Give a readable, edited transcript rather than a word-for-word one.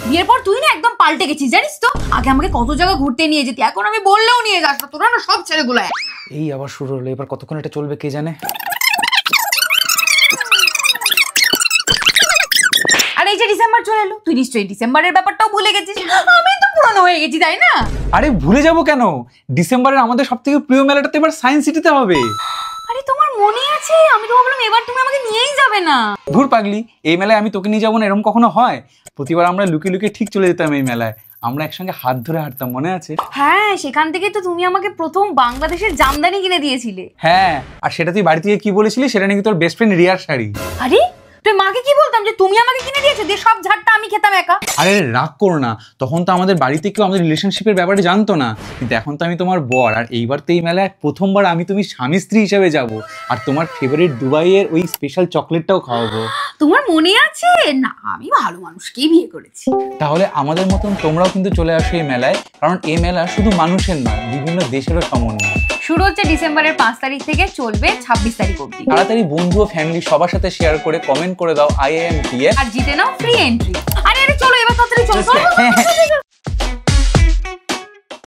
বিয়ের পর তুই না একদম পাল্টে গেছিস জানিস তো। আগে আমাকে কত জায়গা ঘুরতে নিয়ে যেতি, এখন আমি বললেও নিয়ে যাস না। তোরা না সব ছেলেগুলো এই আবার শুরু হলো, এবার কতক্ষণ এটা চলবে কে জানে। আর এই যে ডিসেম্বর চলে এলো, তুই নিশ্চয়ই ডিসেম্বরের ব্যাপারটাও ভুলে গেছিস। আমি তো পুরনো হয়ে গেছি তাই না? আরে ভুলে যাবো কেন, ডিসেম্বরের আমাদের সবথেকে প্রিয় মেলাটা তো এবার সায়েন্স সিটিতে হবে। আরে তোমার মনে আছে? আমি তো ভাবলাম এবার তুমি আমাকে নিয়েই যাবে না। ধুর পাগলি, এই মেলায় আমি তোকে নিয়ে যাবো না এরকম কখনো হয়? প্রতিবার আমরা লুকিয়ে লুকিয়ে ঠিক চলে যেতাম এই মেলায়, আমরা একসঙ্গে হাত ধরে হাঁটতাম, মনে আছে? হ্যাঁ, সেখান থেকে তো তুমি আমাকে প্রথম বাংলাদেশের জামদানি কিনে দিয়েছিলে। হ্যাঁ, আর সেটা তুই বাড়ি থেকে কি বলেছিলি, সেটা নাকি তোর বেস্ট ফ্রেন্ড রিয়ার শাড়ি। আরে তুই মাকে কি বলতাম যে তুমি আমাকে কিনে দিয়েছো, দিয়ে সব ঝাড়টা আমি খেতাম একা? আরে রাগ করো না, তখন তো আমাদের বাড়িতে কেউ আমাদের রিলেশনশিপের ব্যাপারে জানতো না, কিন্তু এখন তো আমি তোমার বর, আর এইবার তো এই মেলায় প্রথমবার আমি তুমি স্বামী স্ত্রী হিসেবে যাব, আর তোমার ফেভারিট দুবাইয়ের ওই স্পেশাল চকলেটটাও খাওয়াবো। তোমার মনে আছে? না, আমি ভালো মানুষকেই বিয়ে করেছি। তাহলে আমাদের মতন তোমরাও কিন্তু চলে আসো এই মেলায়, কারণ এই মেলা শুধু মানুষের নয়, বিভিন্ন দেশেরও সমন্বয়। শুরু হচ্ছে ডিসেম্বরের 5 তারিখ থেকে, চলবে 26 তারিখ অবধি। তাড়াতাড়ি বন্ধু ও ফ্যামিলি সবার সাথে শেয়ার করে কমেন্ট করে দাও IIMTF আর জিতে নাও ফ্রি এন্ট্রি। আরে চলো এবার তাড়াতাড়ি চলো।